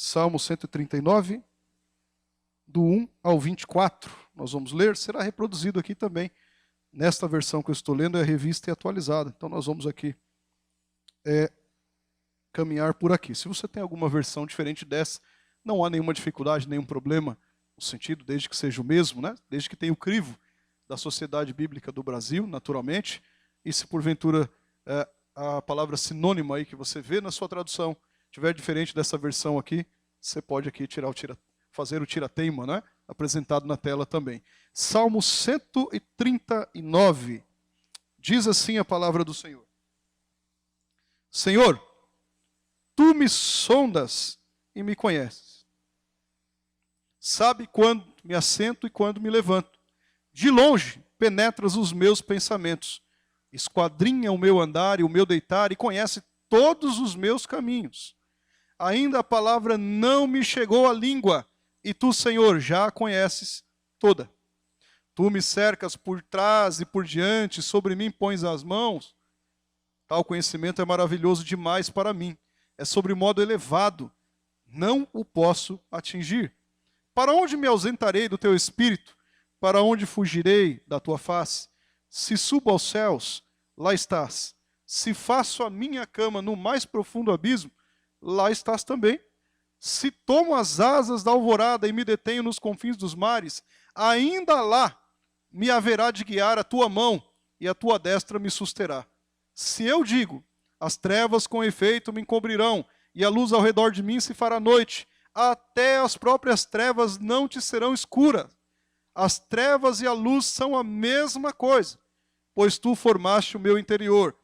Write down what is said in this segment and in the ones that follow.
Salmo 139, do 1 ao 24. Nós vamos ler, será reproduzido aqui também. Nesta versão que eu estou lendo é a revista e atualizada. Então nós vamos aqui caminhar por aqui. Se você tem alguma versão diferente dessa, não há nenhuma dificuldade, nenhum problema no sentido, desde que seja o mesmo, né? Desde que tenha o crivo da Sociedade Bíblica do Brasil, naturalmente. E se porventura a palavra sinônima aí que você vê na sua tradução tiver diferente dessa versão aqui, você pode aqui fazer o tira-teima, né? Apresentado na tela também. Salmo 139, diz assim a palavra do Senhor. Senhor, tu me sondas e me conheces. Sabe quando me assento e quando me levanto. De longe penetras os meus pensamentos. Esquadrinha o meu andar e o meu deitar e conhece todos os meus caminhos. Ainda a palavra não me chegou à língua, e tu, Senhor, já a conheces toda. Tu me cercas por trás e por diante, sobre mim pões as mãos. Tal conhecimento é maravilhoso demais para mim. É sobre modo elevado, não o posso atingir. Para onde me ausentarei do teu espírito? Para onde fugirei da tua face? Se subo aos céus, lá estás. Se faço a minha cama no mais profundo abismo, lá estás também. Se tomo as asas da alvorada e me detenho nos confins dos mares, ainda lá me haverá de guiar a tua mão e a tua destra me susterá. Se eu digo, as trevas com efeito me encobrirão e a luz ao redor de mim se fará noite, até as próprias trevas não te serão escuras. As trevas e a luz são a mesma coisa, pois tu formaste o meu interior.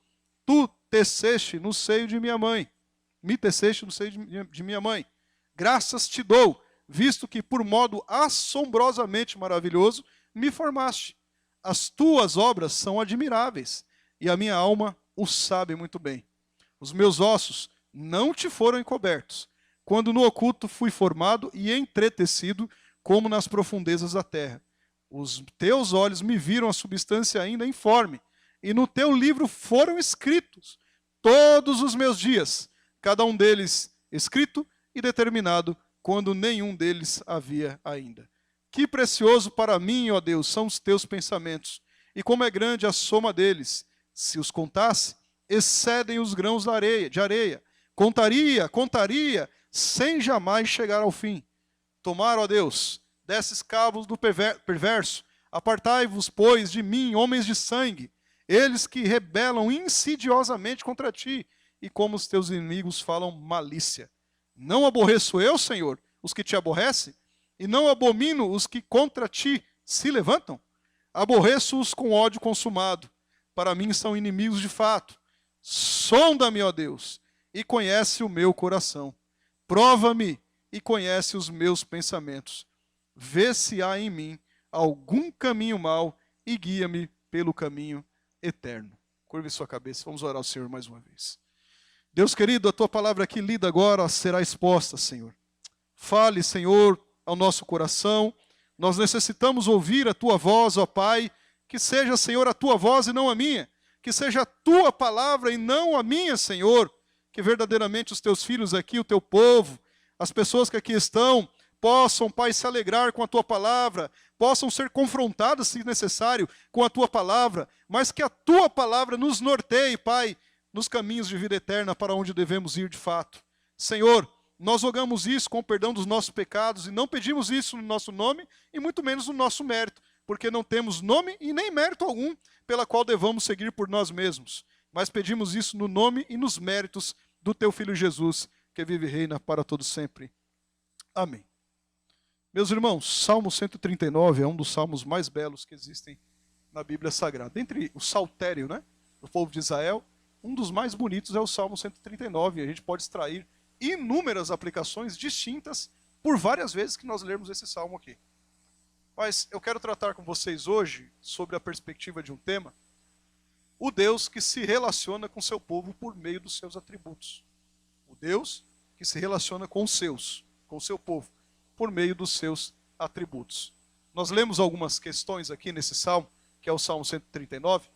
Tu teceste no seio de minha mãe. Me teceste no seio de minha mãe. Graças te dou, visto que por modo assombrosamente maravilhoso me formaste. As tuas obras são admiráveis, e a minha alma o sabe muito bem. Os meus ossos não te foram encobertos, quando no oculto fui formado e entretecido, como nas profundezas da terra. Os teus olhos me viram a substância ainda informe, e no teu livro foram escritos todos os meus dias, cada um deles escrito e determinado, quando nenhum deles havia ainda. Que precioso para mim, ó Deus, são os teus pensamentos, e como é grande a soma deles. Se os contasse, excedem os grãos de areia. Contaria, sem jamais chegar ao fim. Tomar, ó Deus, desses cabos do perverso, apartai-vos, pois, de mim, homens de sangue, eles que rebelam insidiosamente contra ti, e como os teus inimigos falam malícia. Não aborreço eu, Senhor, os que te aborrecem, e não abomino os que contra ti se levantam? Aborreço-os com ódio consumado, para mim são inimigos de fato. Sonda-me, ó Deus, e conhece o meu coração. Prova-me e conhece os meus pensamentos. Vê se há em mim algum caminho mau e guia-me pelo caminho eterno. Curve sua cabeça, vamos orar ao Senhor mais uma vez. Deus querido, a tua palavra aqui lida agora será exposta, Senhor. Fale, Senhor, ao nosso coração. Nós necessitamos ouvir a tua voz, ó Pai. Que seja, Senhor, a tua voz e não a minha. Que seja a tua palavra e não a minha, Senhor. Que verdadeiramente os teus filhos aqui, o teu povo, as pessoas que aqui estão, possam, Pai, se alegrar com a tua palavra, possam ser confrontadas, se necessário, com a tua palavra, mas que a tua palavra nos norteie, Pai, nos caminhos de vida eterna para onde devemos ir de fato. Senhor, nós rogamos isso com o perdão dos nossos pecados e não pedimos isso no nosso nome e muito menos no nosso mérito, porque não temos nome e nem mérito algum pela qual devamos seguir por nós mesmos. Mas pedimos isso no nome e nos méritos do teu Filho Jesus, que vive e reina para todo sempre. Amém. Meus irmãos, Salmo 139 é um dos salmos mais belos que existem na Bíblia Sagrada. Entre o saltério, né, do povo de Israel, um dos mais bonitos é o Salmo 139, e a gente pode extrair inúmeras aplicações distintas por várias vezes que nós lermos esse salmo aqui. Mas eu quero tratar com vocês hoje sobre a perspectiva de um tema, o Deus que se relaciona com seu povo por meio dos seus atributos. O Deus que se relaciona com o seu povo, por meio dos seus atributos. Nós lemos algumas questões aqui nesse salmo, que é o Salmo 139,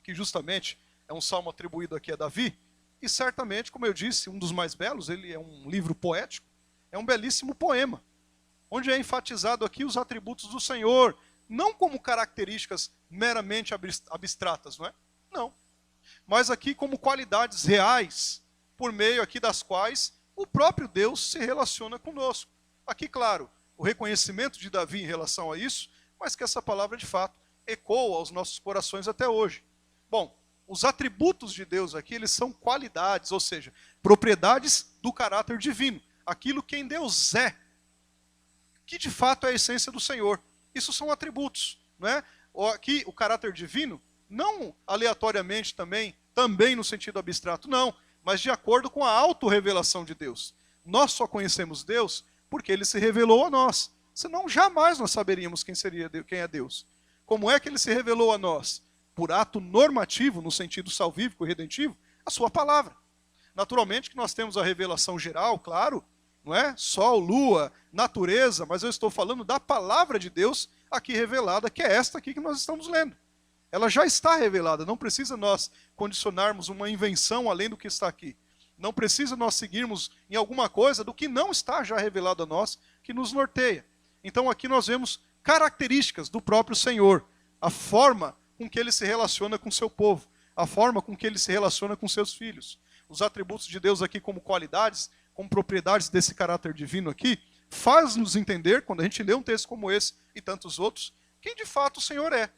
que justamente é um salmo atribuído aqui a Davi, e certamente, como eu disse, um dos mais belos, ele é um livro poético, É um belíssimo poema, onde é enfatizado aqui os atributos do Senhor, não como características meramente abstratas, não é? Não. Mas aqui como qualidades reais, por meio aqui das quais o próprio Deus se relaciona conosco. Aqui, claro, o reconhecimento de Davi em relação a isso, mas que essa palavra de fato ecoa aos nossos corações até hoje. Bom, os atributos de Deus aqui, eles são qualidades, ou seja, propriedades do caráter divino. Aquilo quem Deus é, que de fato é a essência do Senhor. Isso são atributos, não é? Aqui o caráter divino, não aleatoriamente também no sentido abstrato, não, mas de acordo com a autorrevelação de Deus. Nós só conhecemos Deus porque Ele se revelou a nós. Senão jamais nós saberíamos quem é Deus. Como é que Ele se revelou a nós? Por ato normativo, no sentido salvífico e redentivo, a sua palavra. Naturalmente que nós temos a revelação geral, claro, não é? Sol, lua, natureza, mas eu estou falando da palavra de Deus aqui revelada, que é esta aqui que nós estamos lendo. Ela já está revelada, não precisa nós condicionarmos uma invenção além do que está aqui. Não precisa nós seguirmos em alguma coisa do que não está já revelado a nós, que nos norteia. Então aqui nós vemos características do próprio Senhor, a forma com que Ele se relaciona com o seu povo, a forma com que Ele se relaciona com seus filhos. Os atributos de Deus aqui como qualidades, como propriedades desse caráter divino aqui, faz-nos entender, quando a gente lê um texto como esse e tantos outros, quem de fato o Senhor é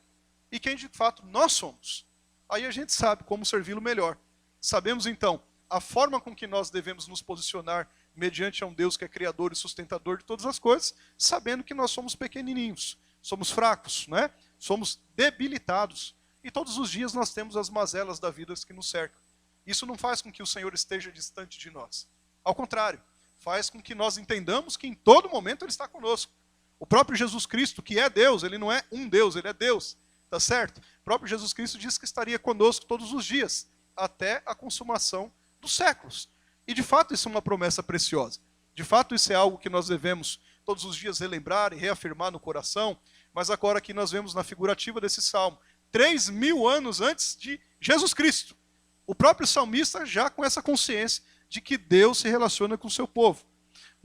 e quem de fato nós somos. Aí a gente sabe como servi-lo melhor. Sabemos então a forma com que nós devemos nos posicionar mediante a um Deus que é criador e sustentador de todas as coisas, sabendo que nós somos pequenininhos, somos fracos, né? Somos debilitados. E todos os dias nós temos as mazelas da vida que nos cercam. Isso não faz com que o Senhor esteja distante de nós. Ao contrário, faz com que nós entendamos que em todo momento Ele está conosco. O próprio Jesus Cristo, que é Deus, Ele não é um Deus, Ele é Deus. Tá certo? O próprio Jesus Cristo disse que estaria conosco todos os dias, até a consumação dos séculos. E de fato isso é uma promessa preciosa. De fato isso é algo que nós devemos todos os dias relembrar e reafirmar no coração. Mas agora aqui nós vemos na figurativa desse salmo, 3.000 anos antes de Jesus Cristo. O próprio salmista já com essa consciência de que Deus se relaciona com o seu povo,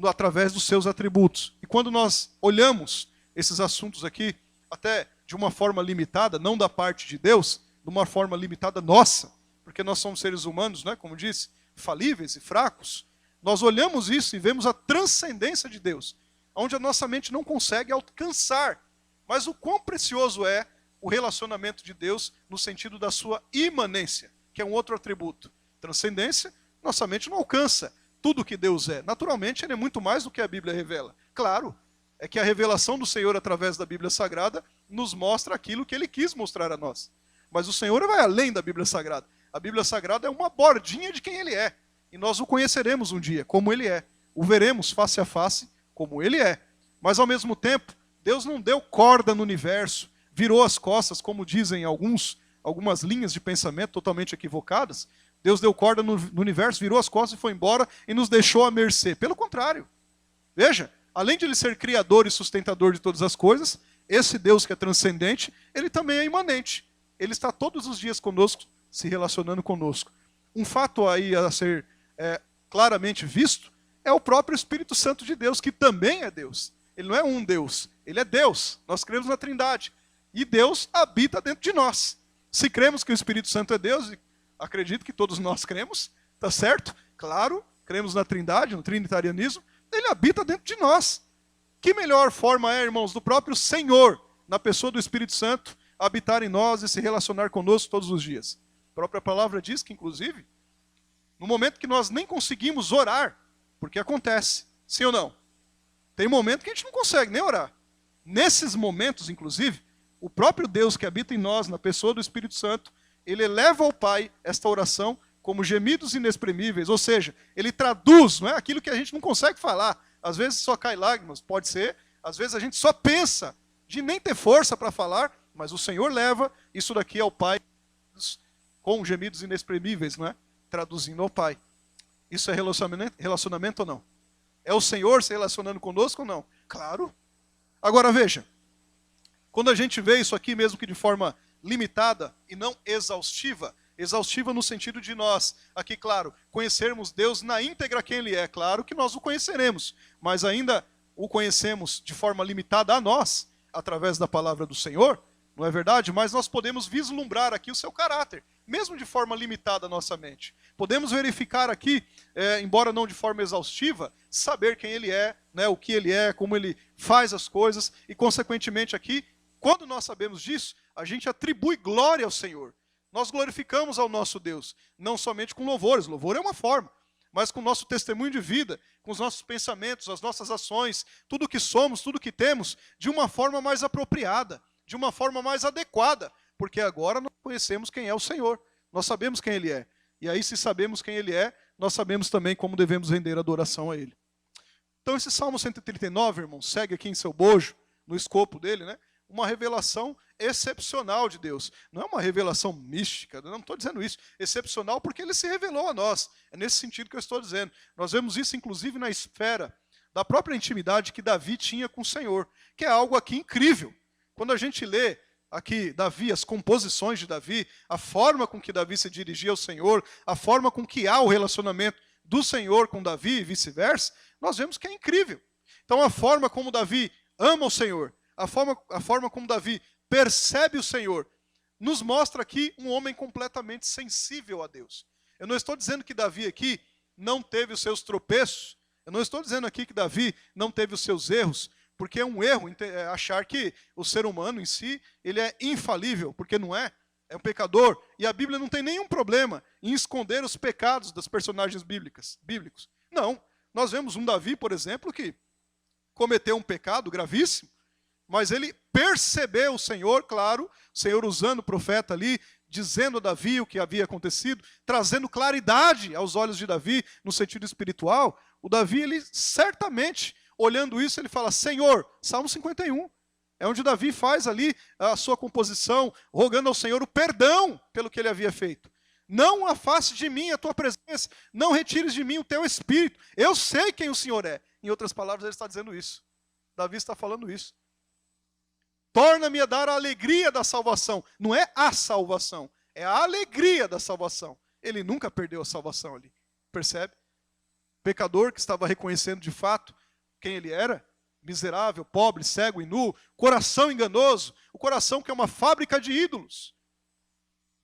através dos seus atributos. E quando nós olhamos esses assuntos aqui, até de uma forma limitada, não da parte de Deus, de uma forma limitada nossa, porque nós somos seres humanos, né, como disse, falíveis e fracos, nós olhamos isso e vemos a transcendência de Deus, onde a nossa mente não consegue alcançar. Mas o quão precioso é o relacionamento de Deus no sentido da sua imanência, que é um outro atributo. Transcendência, nossa mente não alcança tudo o que Deus é. Naturalmente, Ele é muito mais do que a Bíblia revela. Claro, é que a revelação do Senhor através da Bíblia Sagrada nos mostra aquilo que Ele quis mostrar a nós. Mas o Senhor vai além da Bíblia Sagrada. A Bíblia Sagrada é uma bordinha de quem Ele é. E nós o conheceremos um dia, como Ele é. O veremos face a face, como Ele é. Mas ao mesmo tempo, Deus não deu corda no universo, virou as costas, como dizem algumas linhas de pensamento totalmente equivocadas. Deus deu corda no universo, virou as costas e foi embora e nos deixou à mercê. Pelo contrário. Veja, além de Ele ser criador e sustentador de todas as coisas, esse Deus que é transcendente, Ele também é imanente. Ele está todos os dias conosco, se relacionando conosco. Um fato aí a ser claramente visto é o próprio Espírito Santo de Deus, que também é Deus. Ele não é um Deus, Ele é Deus. Nós cremos na Trindade. E Deus habita dentro de nós. Se cremos que o Espírito Santo é Deus, e acredito que todos nós cremos, tá certo? Claro, cremos na Trindade, no trinitarianismo, Ele habita dentro de nós. Que melhor forma é, irmãos, do próprio Senhor, na pessoa do Espírito Santo, habitar em nós e se relacionar conosco todos os dias. A própria palavra diz que, inclusive, no momento que nós nem conseguimos orar, porque acontece, sim ou não? Tem momento que a gente não consegue nem orar. Nesses momentos, inclusive, o próprio Deus que habita em nós, na pessoa do Espírito Santo, Ele eleva ao Pai esta oração como gemidos inexprimíveis, ou seja, Ele traduz, não é, aquilo que a gente não consegue falar. Às vezes só cai lágrimas, pode ser, às vezes a gente só pensa de nem ter força para falar, mas o Senhor leva isso daqui ao Pai com gemidos inexprimíveis, não é? Traduzindo ao Pai. Isso é relacionamento ou não? É o Senhor se relacionando conosco ou não? Claro. Agora veja, quando a gente vê isso aqui, mesmo que de forma limitada e não exaustiva, exaustiva no sentido de nós, aqui claro, conhecermos Deus na íntegra quem Ele é. Claro que nós o conheceremos, mas ainda o conhecemos de forma limitada a nós, através da palavra do Senhor, não é verdade? Mas nós podemos vislumbrar aqui o seu caráter, mesmo de forma limitada à nossa mente. Podemos verificar aqui, embora não de forma exaustiva, saber quem Ele é, né, o que Ele é, como Ele faz as coisas, e consequentemente aqui, quando nós sabemos disso, a gente atribui glória ao Senhor. Nós glorificamos ao nosso Deus, não somente com louvores, louvor é uma forma, mas com o nosso testemunho de vida, com os nossos pensamentos, as nossas ações, tudo que somos, tudo que temos, de uma forma mais apropriada, de uma forma mais adequada, porque agora nós conhecemos quem é o Senhor, nós sabemos quem Ele é. E aí, se sabemos quem Ele é, nós sabemos também como devemos render adoração a Ele. Então, esse Salmo 139, irmão, segue aqui em seu bojo, no escopo dele, né? Uma revelação excepcional de Deus. Não é uma revelação mística, não estou dizendo isso. Excepcional porque Ele se revelou a nós. É nesse sentido que eu estou dizendo. Nós vemos isso, inclusive, na esfera da própria intimidade que Davi tinha com o Senhor, que é algo aqui incrível. Quando a gente lê aqui Davi, as composições de Davi, a forma com que Davi se dirigia ao Senhor, a forma com que há o relacionamento do Senhor com Davi e vice-versa, nós vemos que é incrível. Então a forma como Davi ama o Senhor, a forma como Davi percebe o Senhor, nos mostra aqui um homem completamente sensível a Deus. Eu não estou dizendo que Davi aqui não teve os seus tropeços, eu não estou dizendo aqui que Davi não teve os seus erros, porque é um erro achar que o ser humano em si, ele é infalível, porque não é. É um pecador. E a Bíblia não tem nenhum problema em esconder os pecados das personagens bíblicos. Não. Nós vemos um Davi, por exemplo, que cometeu um pecado gravíssimo, mas ele percebeu o Senhor, claro, o Senhor usando o profeta ali, dizendo a Davi o que havia acontecido, trazendo claridade aos olhos de Davi no sentido espiritual. O Davi, ele certamente, olhando isso, ele fala, Senhor, Salmo 51, é onde Davi faz ali a sua composição, rogando ao Senhor o perdão pelo que ele havia feito. Não afaste de mim a tua presença, não retires de mim o teu espírito. Eu sei quem o Senhor é. Em outras palavras, ele está dizendo isso. Davi está falando isso. Torna-me a dar a alegria da salvação. Não é a salvação, é a alegria da salvação. Ele nunca perdeu a salvação ali. Percebe? Pecador que estava reconhecendo de fato quem ele era, miserável, pobre, cego e nu, coração enganoso, o coração que é uma fábrica de ídolos.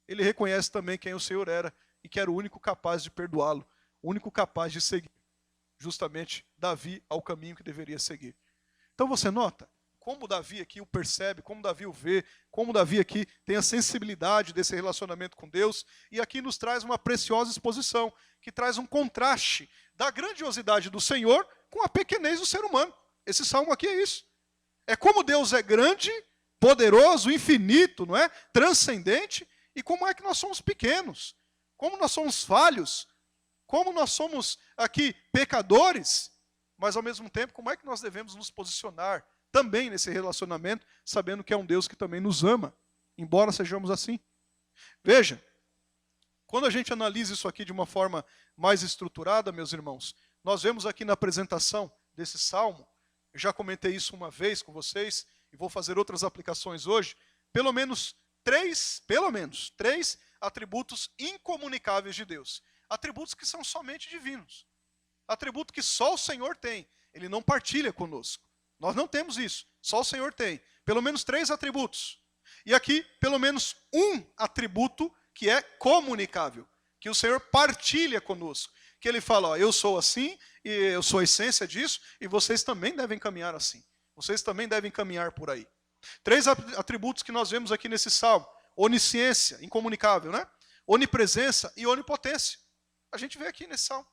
Ele reconhece também quem o Senhor era e que era o único capaz de perdoá-lo, o único capaz de seguir justamente Davi ao caminho que deveria seguir. Então você nota como Davi aqui o percebe, como Davi o vê, como Davi aqui tem a sensibilidade desse relacionamento com Deus, e aqui nos traz uma preciosa exposição, que traz um contraste da grandiosidade do Senhor com a pequenez do ser humano. Esse salmo aqui é isso. É como Deus é grande, poderoso, infinito, não é? Transcendente, e como é que nós somos pequenos, como nós somos falhos, como nós somos aqui pecadores, mas ao mesmo tempo como é que nós devemos nos posicionar também nesse relacionamento, sabendo que é um Deus que também nos ama, embora sejamos assim. Veja, quando a gente analisa isso aqui de uma forma mais estruturada, meus irmãos, nós vemos aqui na apresentação desse salmo, eu já comentei isso uma vez com vocês, e vou fazer outras aplicações hoje, pelo menos três atributos incomunicáveis de Deus. Atributos que são somente divinos. Atributo que só o Senhor tem, Ele não partilha conosco. Nós não temos isso, só o Senhor tem. Pelo menos 3 atributos. E aqui, pelo menos um atributo que é comunicável, que o Senhor partilha conosco. Que Ele fala, ó, eu sou assim, e eu sou a essência disso, e vocês também devem caminhar assim. Vocês também devem caminhar por aí. 3 atributos que nós vemos aqui nesse salmo. Onisciência, incomunicável, né? Onipresença e onipotência. A gente vê aqui nesse salmo.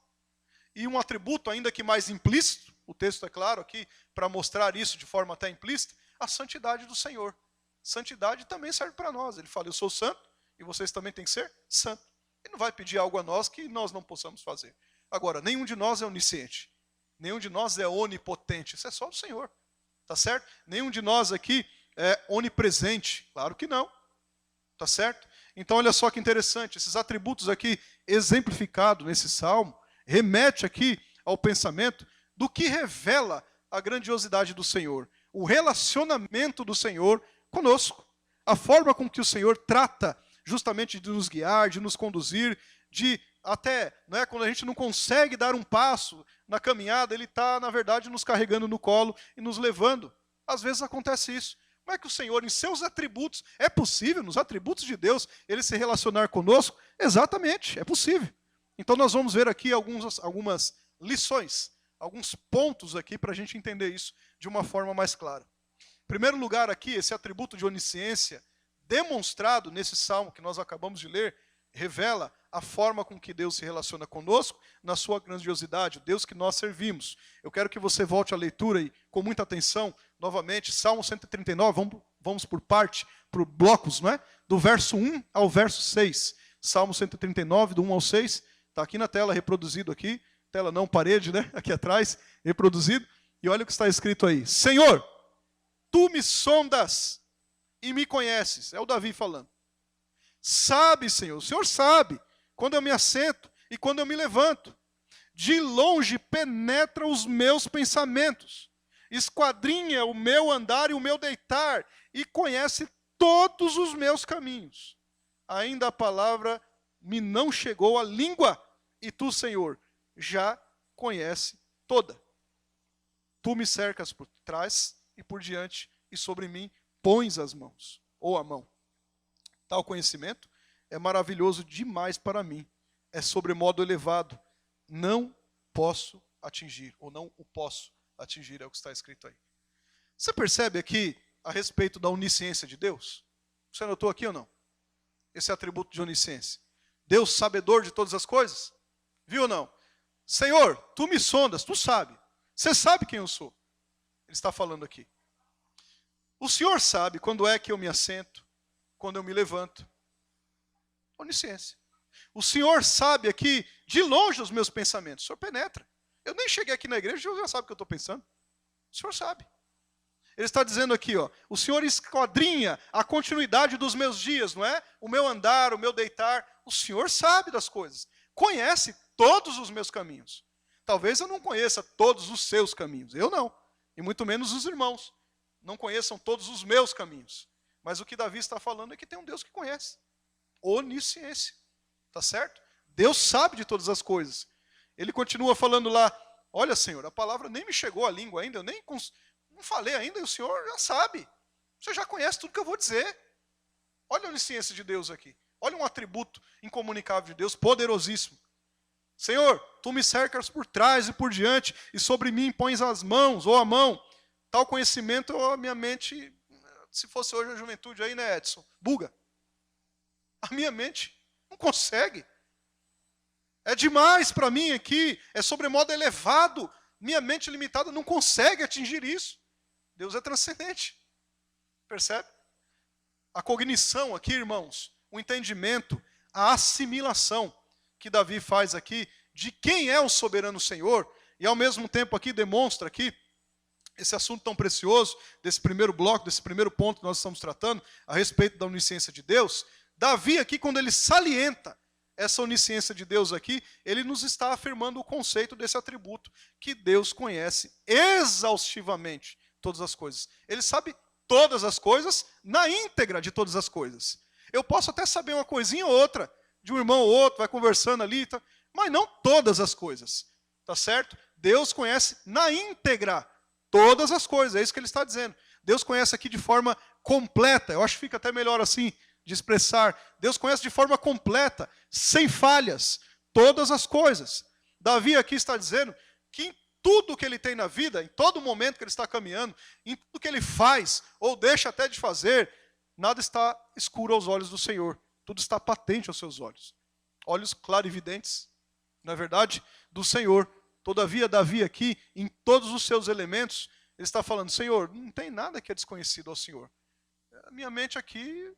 E um atributo ainda que mais implícito, o texto é claro aqui, para mostrar isso de forma até implícita, a santidade do Senhor. Santidade também serve para nós. Ele fala, eu sou santo, e vocês também têm que ser santo. Ele não vai pedir algo a nós que nós não possamos fazer. Agora, nenhum de nós é onisciente. Nenhum de nós é onipotente. Isso é só o Senhor. Tá certo? Nenhum de nós aqui é onipresente. Claro que não. Tá certo? Então, olha só que interessante. Esses atributos aqui exemplificados nesse salmo, remete aqui ao pensamento do que revela a grandiosidade do Senhor. O relacionamento do Senhor conosco. A forma com que o Senhor trata justamente de nos guiar, de nos conduzir, de até, né, quando a gente não consegue dar um passo na caminhada, Ele está, na verdade, nos carregando no colo e nos levando. Às vezes acontece isso. Como é que o Senhor, em seus atributos, é possível, nos atributos de Deus, Ele se relacionar conosco? Exatamente, é possível. Então nós vamos ver aqui algumas lições, alguns pontos aqui para a gente entender isso de uma forma mais clara. Em primeiro lugar aqui, esse atributo de onisciência, demonstrado nesse salmo que nós acabamos de ler, revela a forma com que Deus se relaciona conosco, na sua grandiosidade, o Deus que nós servimos. Eu quero que você volte à leitura e com muita atenção, novamente, Salmo 139, vamos por parte, por blocos, não é? Do verso 1 ao verso 6. Salmo 139, do 1 ao 6, está aqui na tela, reproduzido aqui, tela não, parede, né? Aqui atrás, reproduzido. E olha o que está escrito aí. Senhor, tu me sondas e me conheces. É o Davi falando. Sabe, Senhor, o Senhor sabe quando eu me assento e quando eu me levanto. De longe penetra os meus pensamentos, esquadrinha o meu andar e o meu deitar, e conhece todos os meus caminhos. Ainda a palavra me não chegou à língua, e tu, Senhor, já conhece toda. Tu me cercas por trás e por diante, e sobre mim pões as mãos, ou a mão. Tal conhecimento é maravilhoso demais para mim. É sobremodo elevado. Não posso atingir, ou não o posso atingir, é o que está escrito aí. Você percebe aqui a respeito da onisciência de Deus? Você notou aqui ou não? Esse atributo de onisciência. Deus sabedor de todas as coisas? Viu ou não? Senhor, tu me sondas, tu sabe. Você sabe quem eu sou. Ele está falando aqui. O Senhor sabe quando é que eu me assento, quando eu me levanto. Onisciência. O Senhor sabe aqui, de longe, os meus pensamentos. O Senhor penetra. Eu nem cheguei aqui na igreja, o Senhor já sabe o que eu estou pensando. O Senhor sabe. Ele está dizendo aqui, ó, o Senhor esquadrinha a continuidade dos meus dias, não é? O meu andar, o meu deitar. O Senhor sabe das coisas. Conhece todos os meus caminhos. Talvez eu não conheça todos os seus caminhos. Eu não. E muito menos os irmãos. Não conheçam todos os meus caminhos. Mas o que Davi está falando é que tem um Deus que conhece. Onisciência. Tá certo? Deus sabe de todas as coisas. Ele continua falando lá, olha, Senhor, a palavra nem me chegou à língua ainda, eu nem não falei ainda, e o Senhor já sabe. Você já conhece tudo que eu vou dizer. Olha a onisciência de Deus aqui. Olha um atributo incomunicável de Deus, poderosíssimo. Senhor, tu me cercas por trás e por diante, e sobre mim pões as mãos, ou a mão. Tal conhecimento, a minha mente, se fosse hoje a juventude aí, né, Edson? Buga. A minha mente não consegue. É demais para mim aqui, é sobremodo elevado. Minha mente limitada não consegue atingir isso. Deus é transcendente. Percebe? A cognição aqui, irmãos, o entendimento, a assimilação que Davi faz aqui de quem é o soberano Senhor, e ao mesmo tempo aqui demonstra aqui esse assunto tão precioso, desse primeiro bloco, desse primeiro ponto que nós estamos tratando, a respeito da onisciência de Deus. Davi aqui, quando ele salienta essa onisciência de Deus aqui, ele nos está afirmando o conceito desse atributo, que Deus conhece exaustivamente todas as coisas. Ele sabe todas as coisas, na íntegra de todas as coisas. Eu posso até saber uma coisinha ou outra, de um irmão ou outro, vai conversando ali, tá? Mas não todas as coisas, tá certo? Deus conhece na íntegra todas as coisas, é isso que ele está dizendo. Deus conhece aqui de forma completa, eu acho que fica até melhor assim, de expressar. Deus conhece de forma completa, sem falhas, todas as coisas. Davi aqui está dizendo que em tudo que ele tem na vida, em todo momento que ele está caminhando, em tudo que ele faz, ou deixa até de fazer, nada está escuro aos olhos do Senhor. Tudo está patente aos seus olhos. Olhos clarividentes, na verdade, do Senhor. Todavia, Davi aqui, em todos os seus elementos, ele está falando, Senhor, não tem nada que é desconhecido ao Senhor. A minha mente aqui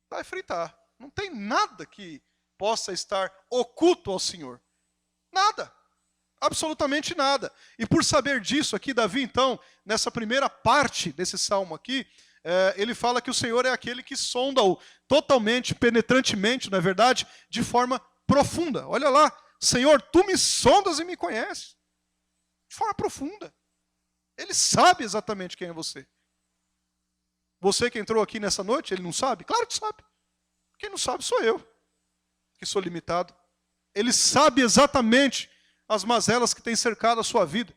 vai fritar. Não tem nada que possa estar oculto ao Senhor. Nada. Absolutamente nada. E por saber disso aqui, Davi, então, nessa primeira parte desse salmo aqui, ele fala que o Senhor é aquele que sonda-o totalmente, penetrantemente, na verdade, de forma profunda. Olha lá, Senhor, tu me sondas e me conheces. De forma profunda. Ele sabe exatamente quem é você. Você que entrou aqui nessa noite, ele não sabe? Claro que sabe. Porque Quem não sabe sou eu, que sou limitado. Ele sabe exatamente as mazelas que têm cercado a sua vida.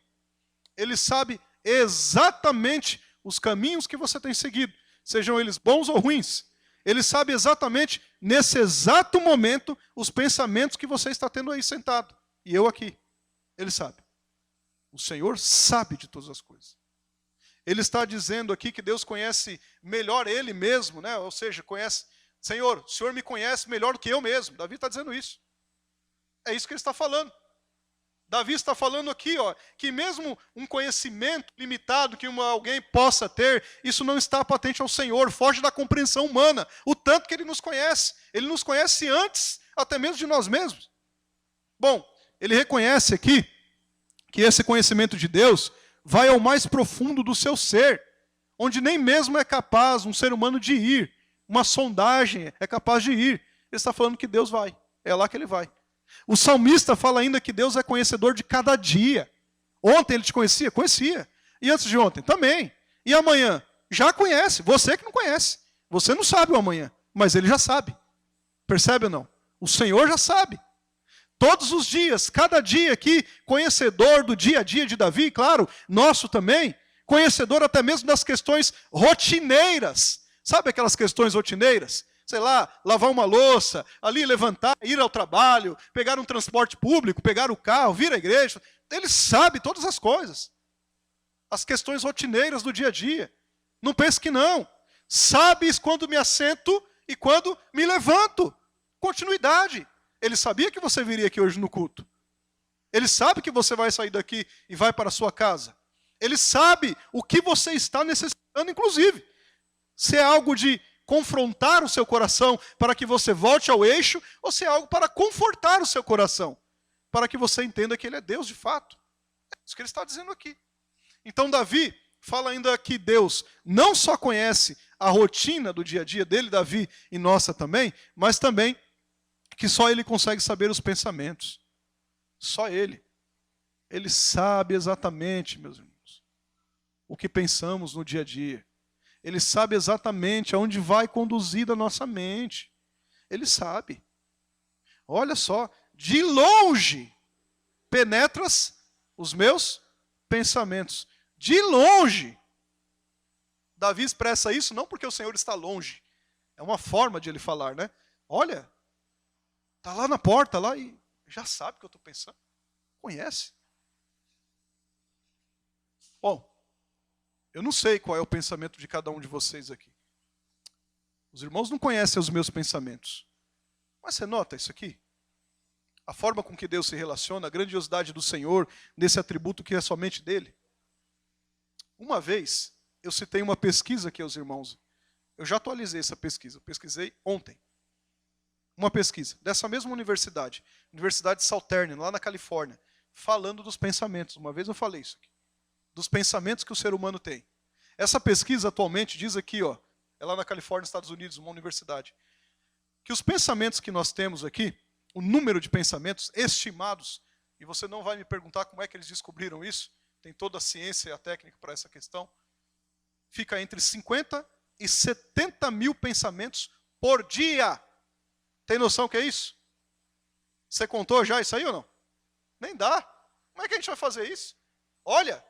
Ele sabe exatamente os caminhos que você tem seguido, sejam eles bons ou ruins. Ele sabe exatamente, nesse exato momento, os pensamentos que você está tendo aí sentado. E eu aqui. Ele sabe. O Senhor sabe de todas as coisas. Ele está dizendo aqui que Deus conhece melhor Ele mesmo, né? Ou seja, conhece... Senhor, o Senhor me conhece melhor do que eu mesmo. Davi está dizendo isso. É isso que ele está falando. Davi está falando aqui, ó, que mesmo um conhecimento limitado que alguém possa ter, isso não está patente ao Senhor, foge da compreensão humana, o tanto que Ele nos conhece. Ele nos conhece antes, até mesmo de nós mesmos. Bom, ele reconhece aqui que esse conhecimento de Deus vai ao mais profundo do seu ser, onde nem mesmo é capaz um ser humano de ir, uma sondagem é capaz de ir. Ele está falando que Deus vai, é lá que Ele vai. O salmista fala ainda que Deus é conhecedor de cada dia. Ontem Ele te conhecia? Conhecia. E antes de ontem? Também. E amanhã? Já conhece. Você que não conhece. Você não sabe o amanhã, mas Ele já sabe. Percebe ou não? O Senhor já sabe. Todos os dias, cada dia aqui, conhecedor do dia a dia de Davi, claro, nosso também, conhecedor até mesmo das questões rotineiras. Sabe aquelas questões rotineiras? Sei lá, lavar uma louça, ali levantar, ir ao trabalho, pegar um transporte público, pegar o carro, vir à igreja. Ele sabe todas as coisas. As questões rotineiras do dia a dia. Não pense que não. Sabes quando me assento e quando me levanto. Continuidade. Ele sabia que você viria aqui hoje no culto. Ele sabe que você vai sair daqui e vai para a sua casa. Ele sabe o que você está necessitando, inclusive. Se é algo de confrontar o seu coração para que você volte ao eixo, ou se é algo para confortar o seu coração, para que você entenda que Ele é Deus de fato. É isso que ele está dizendo aqui. Então Davi fala ainda que Deus não só conhece a rotina do dia a dia dele, Davi, e nossa também, mas também que só Ele consegue saber os pensamentos. Só Ele. Ele sabe exatamente, meus irmãos, o que pensamos no dia a dia. Ele sabe exatamente aonde vai conduzir a nossa mente. Ele sabe. Olha só, de longe penetras os meus pensamentos. De longe. Davi expressa isso não porque o Senhor está longe. É uma forma de ele falar, né? Olha, está lá na porta, lá e já sabe o que eu estou pensando. Conhece. Bom, eu não sei qual é o pensamento de cada um de vocês aqui. Os irmãos não conhecem os meus pensamentos. Mas você nota isso aqui? A forma com que Deus se relaciona, a grandiosidade do Senhor, nesse atributo que é somente dele. Uma vez, eu citei uma pesquisa aqui aos irmãos. Eu já atualizei essa pesquisa, eu pesquisei ontem. Uma pesquisa dessa mesma universidade, Universidade de Southern, lá na Califórnia, falando dos pensamentos. Uma vez eu falei isso aqui. Dos pensamentos que o ser humano tem. Essa pesquisa atualmente diz aqui, ó, é lá na Califórnia, Estados Unidos, uma universidade, que os pensamentos que nós temos aqui, o número de pensamentos estimados, e você não vai me perguntar como é que eles descobriram isso, tem toda a ciência e a técnica para essa questão, fica entre 50 e 70 mil pensamentos por dia. Tem noção o que é isso? Você contou já isso aí ou não? Nem dá. Como é que a gente vai fazer isso? Olha,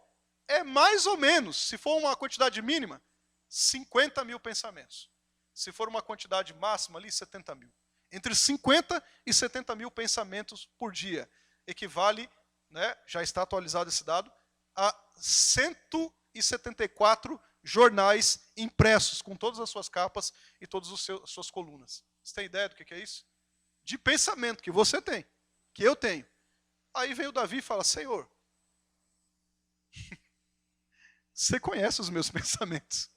é mais ou menos, se for uma quantidade mínima, 50 mil pensamentos. Se for uma quantidade máxima ali, 70 mil. Entre 50 e 70 mil pensamentos por dia. Equivale, né, já está atualizado esse dado, a 174 jornais impressos, com todas as suas capas e todas as suas colunas. Você tem ideia do que é isso? De pensamento que você tem, que eu tenho. Aí vem o Davi e fala, Senhor, você conhece os meus pensamentos.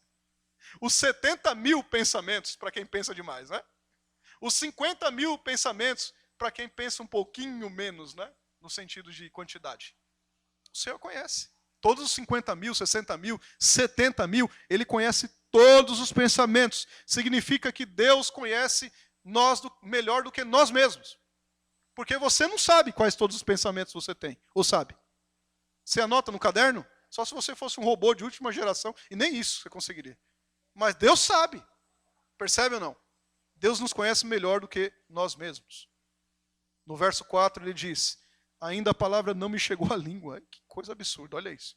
Os 70 mil pensamentos, para quem pensa demais, né? Os 50 mil pensamentos, para quem pensa um pouquinho menos, né? No sentido de quantidade. O Senhor conhece. Todos os 50 mil, 60 mil, 70 mil, Ele conhece todos os pensamentos. Significa que Deus conhece nós melhor do que nós mesmos. Porque você não sabe quais todos os pensamentos você tem. Ou sabe? Você anota no caderno? Só se você fosse um robô de última geração, e nem isso você conseguiria. Mas Deus sabe. Percebe ou não? Deus nos conhece melhor do que nós mesmos. No verso 4 ele diz, ainda a palavra não me chegou à língua. Que coisa absurda, olha isso.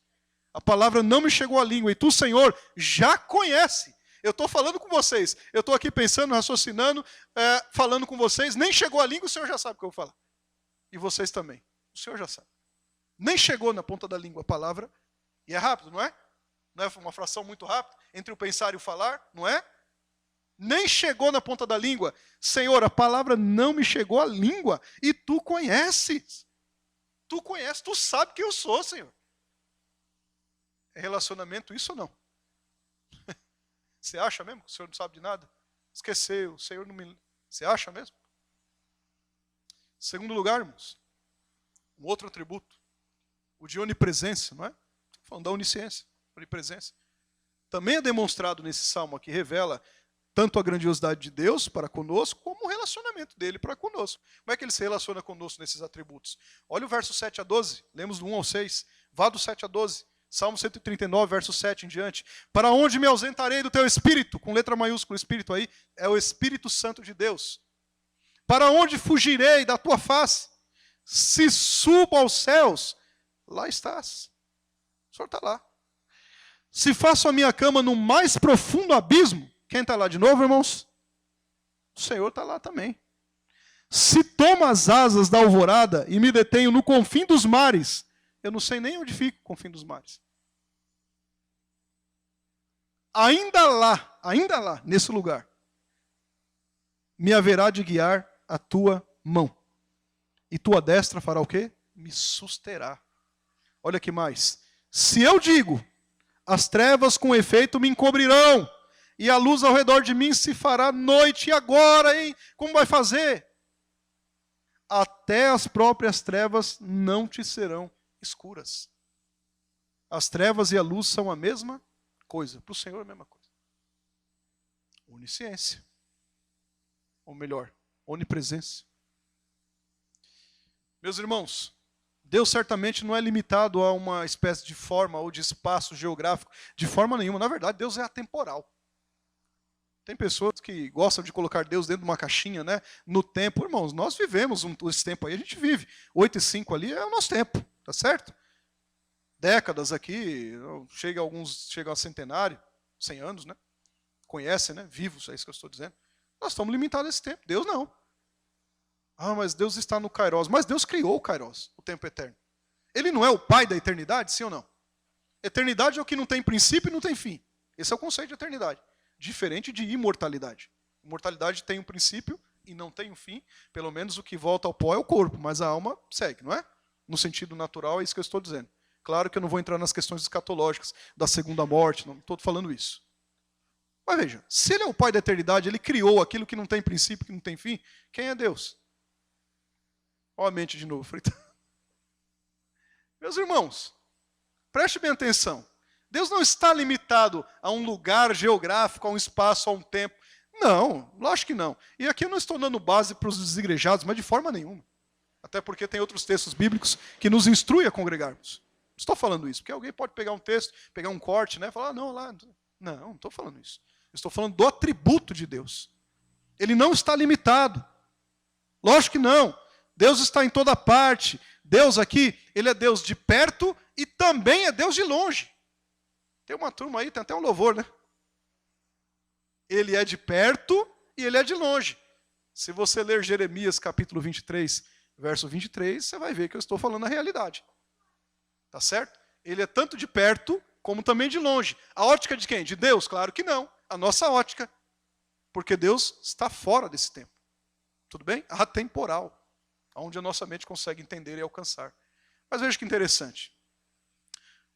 A palavra não me chegou à língua e tu, Senhor, já conhece. Eu estou falando com vocês, eu estou aqui pensando, raciocinando, falando com vocês, nem chegou à língua, o Senhor já sabe o que eu vou falar. E vocês também, o Senhor já sabe. Nem chegou na ponta da língua a palavra, e é rápido, não é? Não é uma fração muito rápida, entre o pensar e o falar, não é? Nem chegou na ponta da língua. Senhor, a palavra não me chegou à língua, e tu conheces. Tu conheces, tu sabe quem eu sou, Senhor. É relacionamento isso ou não? Você acha mesmo que o Senhor não sabe de nada? Esqueceu, o Senhor não me... Você acha mesmo? Segundo lugar, irmãos, um outro atributo, o de onipresença, não é? Estou falando da onisciência, onipresença. Também é demonstrado nesse salmo aqui, revela tanto a grandiosidade de Deus para conosco, como o relacionamento dele para conosco. Como é que ele se relaciona conosco nesses atributos? Olha o verso 7 a 12, lemos do 1 ao 6, vá do 7 a 12. Salmo 139, verso 7 em diante. Para onde me ausentarei do teu Espírito? Com letra maiúscula, Espírito aí, é o Espírito Santo de Deus. Para onde fugirei da tua face? Se subo aos céus, lá estás. O Senhor está lá. Se faço a minha cama no mais profundo abismo, quem está lá de novo, irmãos? O Senhor está lá também. Se tomo as asas da alvorada e me detenho no confim dos mares, eu não sei nem onde fica o confim dos mares. Ainda lá, nesse lugar, me haverá de guiar a tua mão. E tua destra fará o quê? Me susterá. Olha que mais. Se eu digo, as trevas com efeito me encobrirão, e a luz ao redor de mim se fará noite. E agora, hein? Como vai fazer? Até as próprias trevas não te serão escuras. As trevas e a luz são a mesma coisa. Para o Senhor é a mesma coisa. Onisciência. Ou melhor, onipresença. Meus irmãos, Deus certamente não é limitado a uma espécie de forma ou de espaço geográfico, de forma nenhuma. Na verdade, Deus é atemporal. Tem pessoas que gostam de colocar Deus dentro de uma caixinha, né? No tempo, irmãos, nós vivemos esse tempo aí, a gente vive. 8 e 5 ali é o nosso tempo, tá certo? Décadas aqui, alguns chegam a centenário, 100 anos, né? Conhecem, né? Vivos, é isso que eu estou dizendo. Nós estamos limitados a esse tempo, Deus não. Ah, mas Deus está no Kairos. Mas Deus criou o Kairos, o tempo eterno. Ele não é o pai da eternidade, sim ou não? Eternidade é o que não tem princípio e não tem fim. Esse é o conceito de eternidade. Diferente de imortalidade. Imortalidade tem um princípio e não tem um fim. Pelo menos o que volta ao pó é o corpo, mas a alma segue, não é? No sentido natural, é isso que eu estou dizendo. Claro que eu não vou entrar nas questões escatológicas da segunda morte, não estou falando isso. Mas veja, se ele é o pai da eternidade, ele criou aquilo que não tem princípio, que não tem fim, quem é Deus? Olha a mente de novo, frita. Meus irmãos, preste bem atenção. Deus não está limitado a um lugar geográfico, a um espaço, a um tempo. Não, lógico que não. E aqui eu não estou dando base para os desigrejados, mas de forma nenhuma. Até porque tem outros textos bíblicos que nos instruem a congregarmos. Não estou falando isso, porque alguém pode pegar um texto, pegar um corte, né, e falar, não, lá. Não estou falando isso. Eu estou falando do atributo de Deus. Ele não está limitado. Lógico que não. Deus está em toda parte. Deus aqui, ele é Deus de perto e também é Deus de longe. Tem uma turma aí, tem até um louvor, né? Ele é de perto e ele é de longe. Se você ler Jeremias capítulo 23, verso 23, você vai ver que eu estou falando a realidade. Tá certo? Ele é tanto de perto como também de longe. A ótica de quem? De Deus? Claro que não. A nossa ótica. Porque Deus está fora desse tempo. Tudo bem? Atemporal. Onde a nossa mente consegue entender e alcançar. Mas veja que interessante.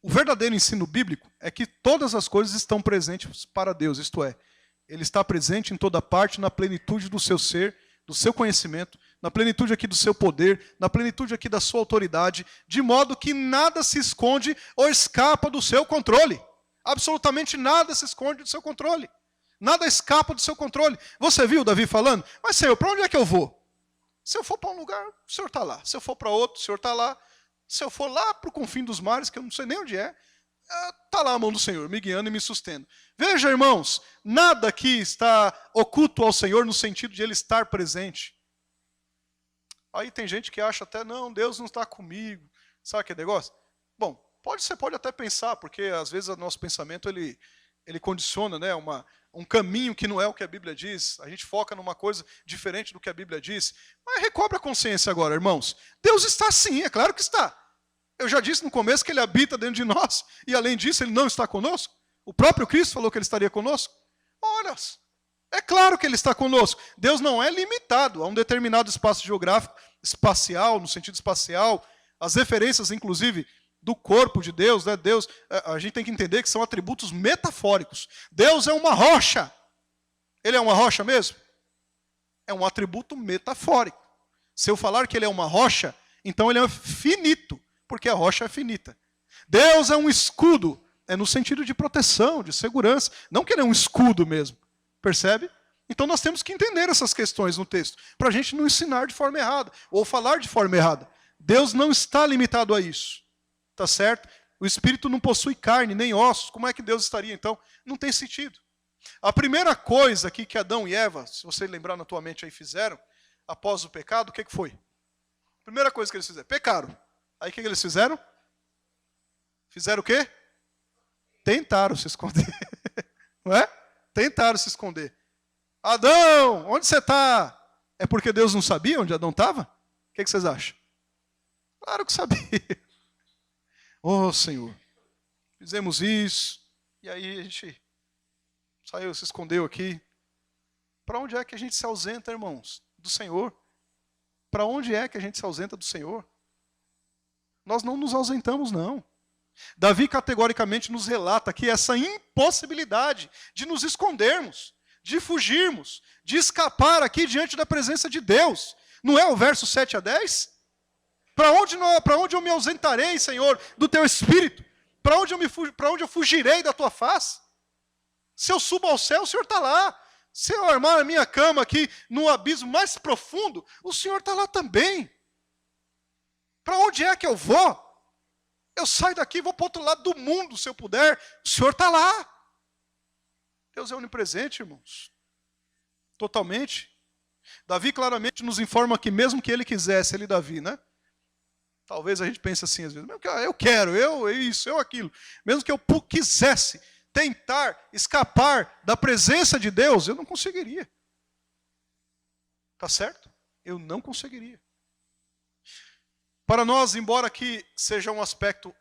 O verdadeiro ensino bíblico é que todas as coisas estão presentes para Deus, isto é, ele está presente em toda parte, na plenitude do seu ser, do seu conhecimento, na plenitude aqui do seu poder, na plenitude aqui da sua autoridade, de modo que nada se esconde ou escapa do seu controle. Absolutamente nada se esconde do seu controle. Nada escapa do seu controle. Você viu Davi falando? Mas Senhor, para onde é que eu vou? Se eu for para um lugar, o Senhor está lá. Se eu for para outro, o Senhor está lá. Se eu for lá para o confim dos mares, que eu não sei nem onde é, Está lá a mão do Senhor, me guiando e me sustendo. Veja, irmãos, nada aqui está oculto ao Senhor no sentido de Ele estar presente. Aí tem gente que acha até, não, Deus não está comigo. Sabe aquele negócio? Bom, você pode até pensar, porque às vezes o nosso pensamento ele condiciona, né, um caminho que não é o que a Bíblia diz. A gente foca numa coisa diferente do que a Bíblia diz. Mas recobre a consciência agora, irmãos. Deus está sim, é claro que está. Eu já disse no começo que Ele habita dentro de nós, e além disso Ele não está conosco. O próprio Cristo falou que Ele estaria conosco. Ora, é claro que Ele está conosco. Deus não é limitado a um determinado espaço geográfico, espacial, no sentido espacial. As referências, inclusive, do corpo de Deus, né? Deus, a gente tem que entender que são atributos metafóricos. Deus é uma rocha. Ele é uma rocha mesmo? É um atributo metafórico. Se eu falar que Ele é uma rocha, então Ele é finito, porque a rocha é finita. Deus é um escudo, é no sentido de proteção, de segurança. Não que Ele é um escudo mesmo. Percebe? Então nós temos que entender essas questões no texto, para a gente não ensinar de forma errada, ou falar de forma errada. Deus não está limitado a isso. Tá certo? O Espírito não possui carne, nem ossos. Como é que Deus estaria, então? Não tem sentido. A primeira coisa aqui que Adão e Eva, se você lembrar na tua mente aí, fizeram, após o pecado, o que foi? A primeira coisa que eles fizeram, pecaram. Aí o que eles fizeram? Fizeram o quê? Tentaram se esconder. Não é? Tentaram se esconder. Adão, onde você está? É porque Deus não sabia onde Adão estava? O que vocês acham? Claro que sabia. Oh, Senhor, fizemos isso, e aí a gente saiu, se escondeu aqui. Para onde é que a gente se ausenta, irmãos? Do Senhor. Para onde é que a gente se ausenta do Senhor? Nós não nos ausentamos, não. Davi categoricamente nos relata aqui essa impossibilidade de nos escondermos, de fugirmos, de escapar aqui diante da presença de Deus. Não é o verso 7 a 10? Para onde eu me ausentarei, Senhor, do Teu Espírito? Para onde eu fugirei da Tua face? Se eu subo ao céu, o Senhor está lá. Se eu armar a minha cama aqui no abismo mais profundo, o Senhor está lá também. Para onde é que eu vou? Eu saio daqui e vou para o outro lado do mundo, se eu puder. O Senhor está lá. Deus é onipresente, irmãos. Totalmente. Davi claramente nos informa que mesmo que ele quisesse, ele Davi, né? Talvez a gente pense assim às vezes, eu quero, eu isso, eu aquilo. Mesmo que eu quisesse tentar escapar da presença de Deus, eu não conseguiria. Tá certo? Eu não conseguiria. Para nós, embora aqui seja um aspecto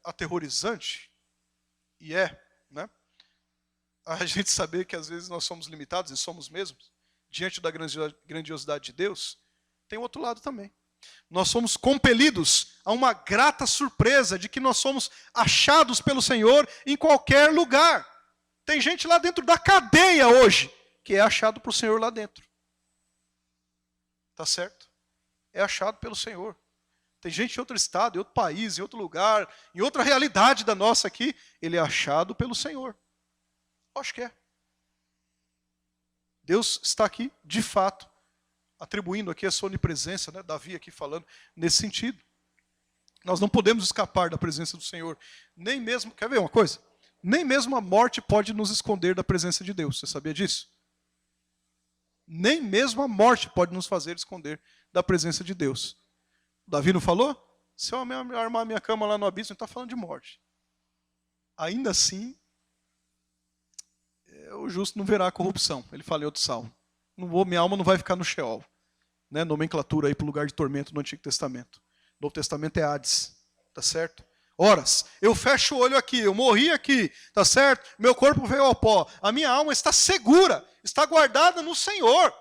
aterrorizante, e né? A gente saber que às vezes nós somos limitados, e somos mesmos, diante da grandiosidade de Deus, tem outro lado também. Nós somos compelidos a uma grata surpresa de que nós somos achados pelo Senhor em qualquer lugar. Tem gente lá dentro da cadeia hoje que é achado por Senhor lá dentro. Tá certo? É achado pelo Senhor. Tem gente em outro estado, em outro país, em outro lugar, em outra realidade da nossa aqui, ele é achado pelo Senhor. Acho que é. Deus está aqui, de fato, atribuindo aqui a sua onipresença, né? Davi aqui falando nesse sentido. Nós não podemos escapar da presença do Senhor. Nem mesmo, quer ver uma coisa? Nem mesmo a morte pode nos esconder da presença de Deus. Você sabia disso? Nem mesmo a morte pode nos fazer esconder da presença de Deus. Davi não falou? Se eu armar minha cama lá no abismo, ele está falando de morte. Ainda assim, o justo não verá a corrupção. Ele fala em outro salmo. Minha alma não vai ficar no Sheol. Né? Nomenclatura aí para o lugar de tormento no Antigo Testamento. No Novo Testamento é Hades. Tá certo? Horas, eu fecho o olho aqui, eu morri aqui, tá certo? Meu corpo veio ao pó. A minha alma está segura, está guardada no Senhor.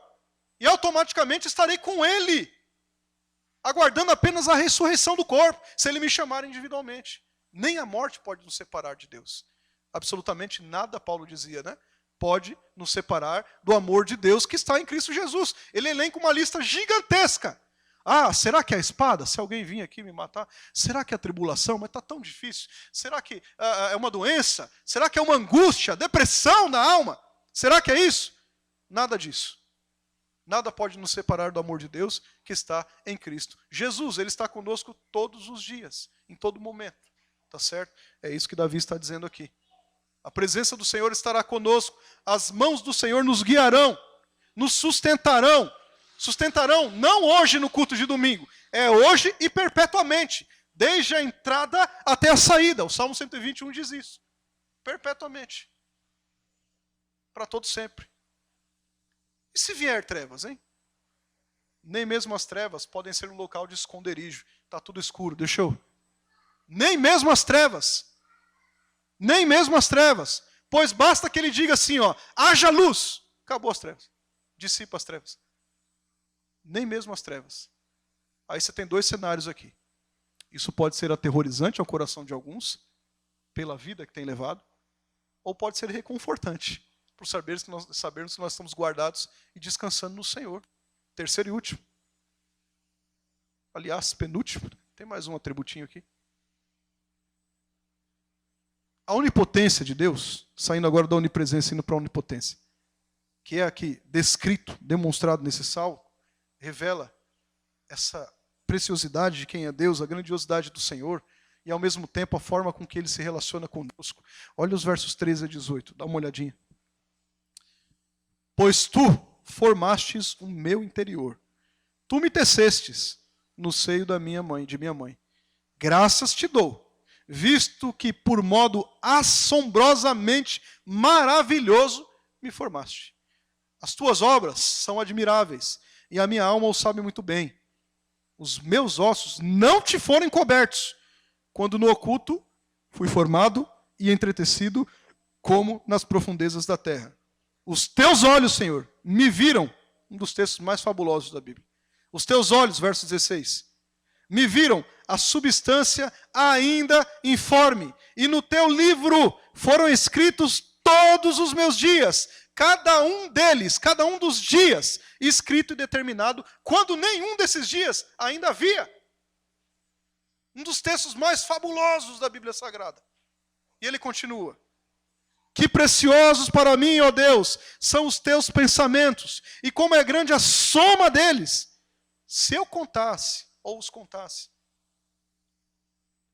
E automaticamente estarei com Ele. Aguardando apenas a ressurreição do corpo, se Ele me chamar individualmente. Nem a morte pode nos separar de Deus. Absolutamente nada, Paulo dizia, né? Pode nos separar do amor de Deus que está em Cristo Jesus. Ele elenca uma lista gigantesca. Ah, será que é a espada? Se alguém vir aqui me matar? Será que é a tribulação? Mas está tão difícil. Será que é uma doença? Será que é uma angústia, depressão na alma? Será que é isso? Nada disso. Nada pode nos separar do amor de Deus que está em Cristo Jesus. Ele está conosco todos os dias, em todo momento. Tá certo? É isso que Davi está dizendo aqui. A presença do Senhor estará conosco, as mãos do Senhor nos guiarão, nos sustentarão. Sustentarão não hoje no culto de domingo, é hoje e perpetuamente, desde a entrada até a saída. O Salmo 121 diz isso. Perpetuamente. Para todo sempre. E se vier trevas, hein? Nem mesmo as trevas podem ser um local de esconderijo. Está tudo escuro, deixa eu... Nem mesmo as trevas. Nem mesmo as trevas. Pois basta que ele diga assim, ó, haja luz. Acabou as trevas. Dissipa as trevas. Nem mesmo as trevas. Aí você tem dois cenários aqui. Isso pode ser aterrorizante ao coração de alguns, pela vida que tem levado, ou pode ser reconfortante, por sabermos que nós estamos guardados e descansando no Senhor. Terceiro e último. Aliás, penúltimo. Tem mais um atributinho aqui. A onipotência de Deus, saindo agora da onipresença e indo para a onipotência, que é aqui descrito, demonstrado nesse salmo, revela essa preciosidade de quem é Deus, a grandiosidade do Senhor, e ao mesmo tempo a forma com que Ele se relaciona conosco. Olha os versos 13 a 18, dá uma olhadinha. Pois tu formastes o meu interior, tu me tecestes no seio de minha mãe. Graças te dou, visto que por modo assombrosamente maravilhoso me formaste. As tuas obras são admiráveis, e a minha alma o sabe muito bem. Os meus ossos não te foram encobertos, quando no oculto fui formado e entretecido como nas profundezas da terra. Os teus olhos, Senhor, me viram, um dos textos mais fabulosos da Bíblia. Os teus olhos, verso 16, me viram a substância ainda informe, e no teu livro foram escritos todos os meus dias, cada um deles, cada um dos dias, escrito e determinado, quando nenhum desses dias ainda havia. Um dos textos mais fabulosos da Bíblia Sagrada. E ele continua. Que preciosos para mim, ó Deus, são os teus pensamentos, e como é grande a soma deles. Se eu contasse, ou os contasse,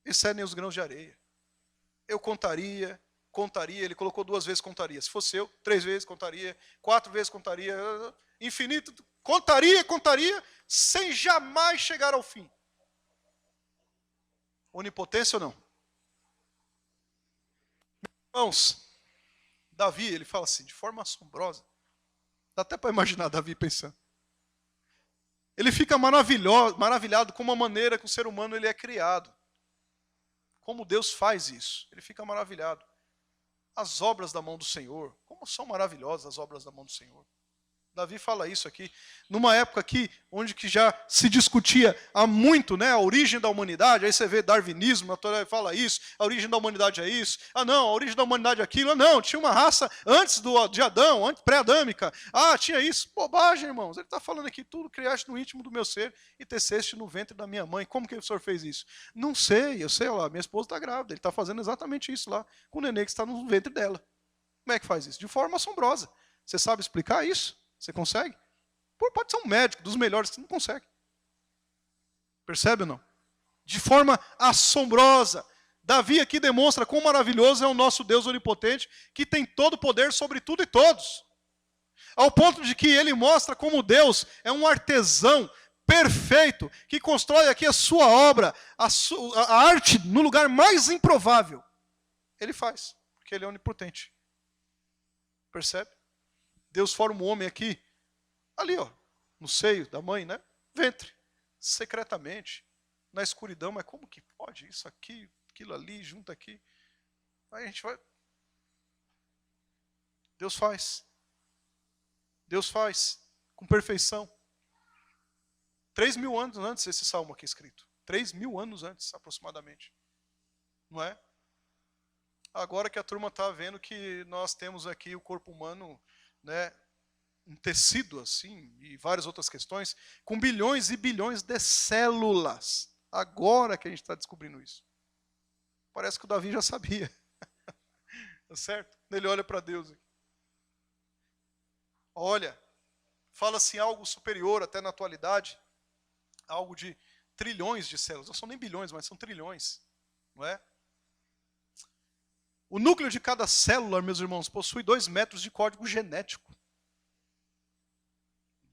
excedem os grãos de areia. Eu contaria, ele colocou 2 vezes contaria. Se fosse eu, 3 vezes contaria, 4 vezes contaria, infinito, contaria, sem jamais chegar ao fim. Onipotência ou não? Irmãos, Davi, ele fala assim, de forma assombrosa. Dá até para imaginar Davi pensando. Ele fica maravilhado com a maneira que o ser humano ele é criado. Como Deus faz isso. Ele fica maravilhado. As obras da mão do Senhor, como são maravilhosas as obras da mão do Senhor. Davi fala isso aqui, numa época aqui, onde que já se discutia há muito, né, a origem da humanidade, aí você vê darwinismo, a Torá fala isso, a origem da humanidade é isso, não, a origem da humanidade é aquilo, não, tinha uma raça antes de Adão, pré-adâmica, tinha isso, bobagem, irmãos, ele está falando aqui, tudo criaste no íntimo do meu ser e teceste no ventre da minha mãe, como que o senhor fez isso? Não sei, eu sei lá, minha esposa está grávida, ele está fazendo exatamente isso lá, com o nenê que está no ventre dela. Como é que faz isso? De forma assombrosa. Você sabe explicar isso? Você consegue? Pode ser um médico dos melhores que não consegue. Percebe ou não? De forma assombrosa. Davi aqui demonstra quão maravilhoso é o nosso Deus onipotente, que tem todo o poder sobre tudo e todos. Ao ponto de que ele mostra como Deus é um artesão perfeito, que constrói aqui a sua obra, a arte no lugar mais improvável. Ele faz, porque ele é onipotente. Percebe? Deus forma o homem aqui, ali, ó, no seio da mãe, né? Ventre, secretamente, na escuridão. Mas como que pode isso aqui, aquilo ali, junto aqui? Aí a gente vai... Deus faz com perfeição. 3.000 anos antes esse salmo aqui escrito. 3.000 anos antes, aproximadamente. Não é? Agora que a turma está vendo que nós temos aqui o corpo humano, né, um tecido assim, e várias outras questões, com bilhões e bilhões de células. Agora que a gente está descobrindo isso. Parece que o Davi já sabia. Tá certo? Ele olha para Deus. Olha, fala-se algo superior até na atualidade, algo de trilhões de células. Não são nem bilhões, mas são trilhões. Não é? O núcleo de cada célula, meus irmãos, possui 2 metros de código genético.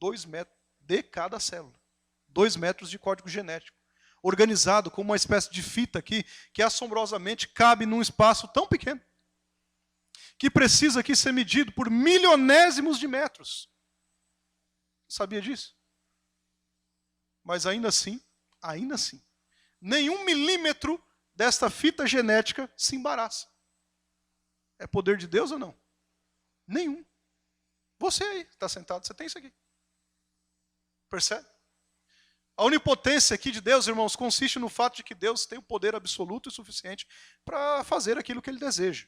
2 metros de cada célula. 2 metros de código genético. Organizado como uma espécie de fita aqui, que assombrosamente cabe num espaço tão pequeno, que precisa aqui ser medido por milionésimos de metros. Sabia disso? Mas ainda assim, nenhum milímetro desta fita genética se embaraça. É poder de Deus ou não? Nenhum. Você aí, está sentado, você tem isso aqui. Percebe? A onipotência aqui de Deus, irmãos, consiste no fato de que Deus tem o poder absoluto e suficiente para fazer aquilo que Ele deseja.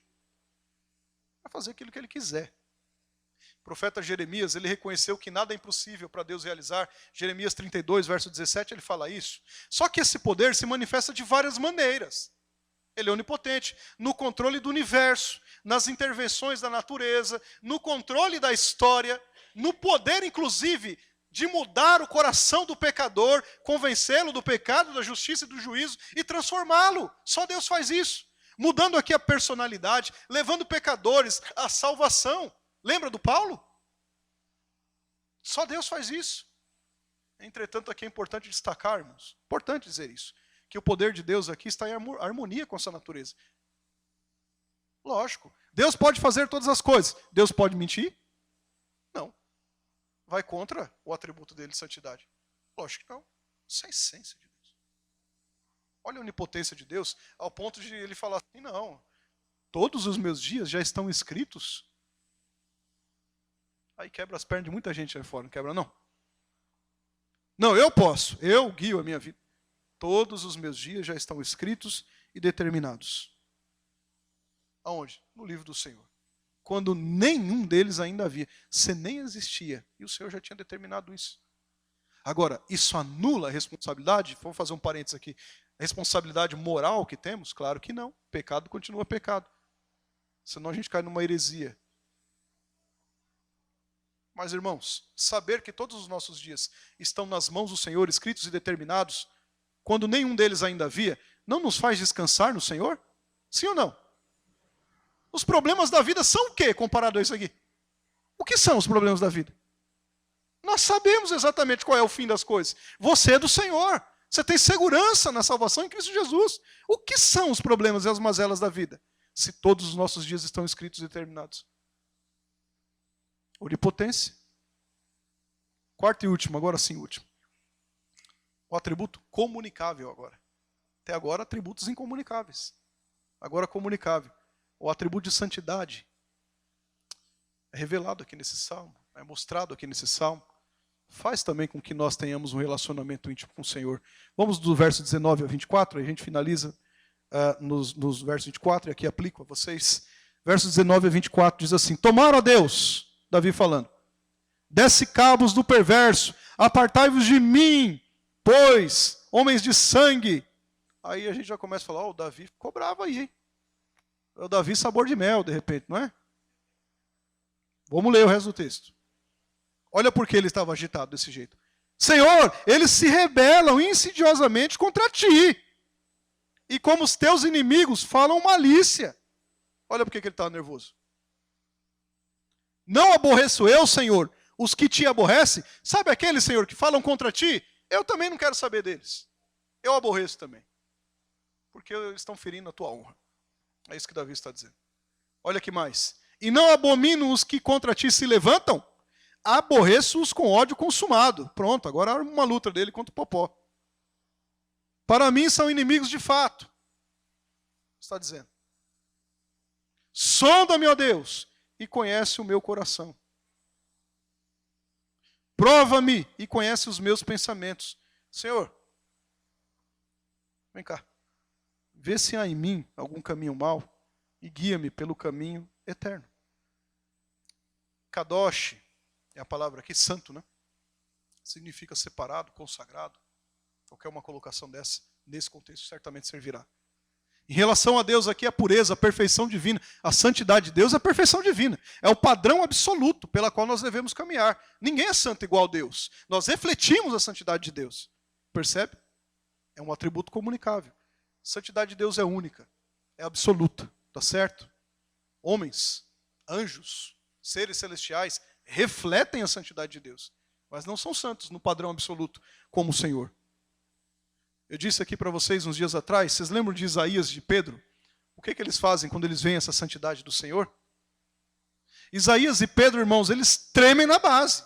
Para fazer aquilo que Ele quiser. O profeta Jeremias, ele reconheceu que nada é impossível para Deus realizar. Jeremias 32, verso 17, ele fala isso. Só que esse poder se manifesta de várias maneiras. Ele é onipotente no controle do universo, nas intervenções da natureza, no controle da história, no poder, inclusive, de mudar o coração do pecador, convencê-lo do pecado, da justiça e do juízo e transformá-lo. Só Deus faz isso. Mudando aqui a personalidade, levando pecadores à salvação. Lembra do Paulo? Só Deus faz isso. Entretanto, aqui é importante destacar, irmãos, importante dizer isso, que o poder de Deus aqui está em harmonia com essa natureza. Lógico. Deus pode fazer todas as coisas. Deus pode mentir? Não. Vai contra o atributo dele de santidade? Lógico que não. Isso é a essência de Deus. Olha a onipotência de Deus, ao ponto de ele falar assim, não, todos os meus dias já estão escritos. Aí quebra as pernas de muita gente aí fora, não quebra não? Não, eu posso, eu guio a minha vida. Todos os meus dias já estão escritos e determinados. Aonde? No livro do Senhor. Quando nenhum deles ainda havia. Você nem existia. E o Senhor já tinha determinado isso. Agora, isso anula a responsabilidade? Vamos fazer um parênteses aqui. A responsabilidade moral que temos? Claro que não. Pecado continua pecado. Senão a gente cai numa heresia. Mas, irmãos, saber que todos os nossos dias estão nas mãos do Senhor, escritos e determinados, quando nenhum deles ainda havia, não nos faz descansar no Senhor? Sim ou não? Os problemas da vida são o quê comparado a isso aqui? O que são os problemas da vida? Nós sabemos exatamente qual é o fim das coisas. Você é do Senhor. Você tem segurança na salvação em Cristo Jesus. O que são os problemas e as mazelas da vida? Se todos os nossos dias estão escritos e determinados. Onipotência. Quarto e último, agora sim último. O atributo comunicável agora. Até agora, atributos incomunicáveis. Agora comunicável. O atributo de santidade é revelado aqui nesse salmo, é mostrado aqui nesse salmo. Faz também com que nós tenhamos um relacionamento íntimo com o Senhor. Vamos do verso 19 a 24, a gente finaliza nos versos 24, e aqui aplico a vocês. Versos 19 a 24 diz assim: tomaram a Deus, Davi falando, desce cabos do perverso, apartai-vos de mim, pois, homens de sangue. Aí a gente já começa a falar, o Davi ficou bravo aí, hein? É o Davi sabor de mel, de repente, não é? Vamos ler o resto do texto. Olha por que ele estava agitado desse jeito. Senhor, eles se rebelam insidiosamente contra ti. E como os teus inimigos falam malícia. Olha por que ele estava nervoso. Não aborreço eu, Senhor, os que te aborrecem. Sabe aqueles, Senhor, que falam contra ti? Eu também não quero saber deles. Eu aborreço também. Porque eles estão ferindo a tua honra. É isso que Davi está dizendo. Olha que mais. E não abomino os que contra ti se levantam, aborreço-os com ódio consumado. Pronto, agora há uma luta dele contra o Popó. Para mim são inimigos de fato. Está dizendo. Sonda-me, ó Deus, e conhece o meu coração. Prova-me e conhece os meus pensamentos. Senhor, vem cá. Vê se há em mim algum caminho mau e guia-me pelo caminho eterno. Kadosh é a palavra aqui, santo, né? Significa separado, consagrado. Qualquer uma colocação dessa, nesse contexto, certamente servirá. Em relação a Deus aqui, a pureza, a perfeição divina, a santidade de Deus é a perfeição divina. É o padrão absoluto pela qual nós devemos caminhar. Ninguém é santo igual a Deus. Nós refletimos a santidade de Deus. Percebe? É um atributo comunicável. A santidade de Deus é única, é absoluta, tá certo? homens, anjos, seres celestiais, refletem a santidade de Deus, mas não são santos no padrão absoluto, como o Senhor. Eu disse aqui para vocês uns dias atrás, vocês lembram de Isaías e de Pedro? O que eles fazem quando eles veem essa santidade do Senhor? Isaías e Pedro, irmãos, eles tremem na base.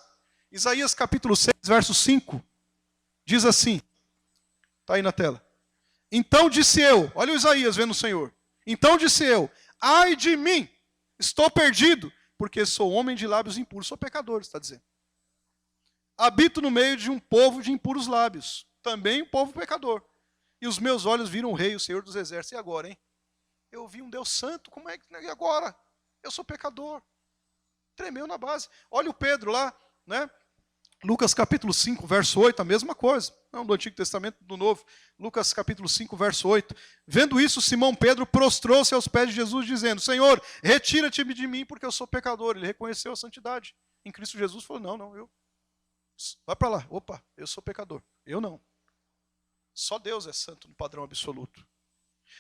Isaías capítulo 6, verso 5, diz assim, está aí na tela. Então disse eu, olha o Isaías vendo o Senhor. Então disse eu, ai de mim, estou perdido, porque sou homem de lábios impuros, sou pecador, está dizendo. Habito no meio de um povo de impuros lábios, também um povo pecador. E os meus olhos viram o rei, o Senhor dos exércitos. E agora, hein? Eu vi um Deus santo, como é que... E agora? Eu sou pecador. Tremeu na base. Olha o Pedro lá, né? Lucas capítulo 5, verso 8, a mesma coisa. Não do Antigo Testamento, do Novo. Lucas capítulo 5, verso 8. Vendo isso, Simão Pedro prostrou-se aos pés de Jesus, dizendo, Senhor, retira-te de mim, porque eu sou pecador. Ele reconheceu a santidade em Cristo Jesus. Falou, não, eu. Vai para lá. Opa, eu sou pecador. Eu não. Só Deus é santo no padrão absoluto.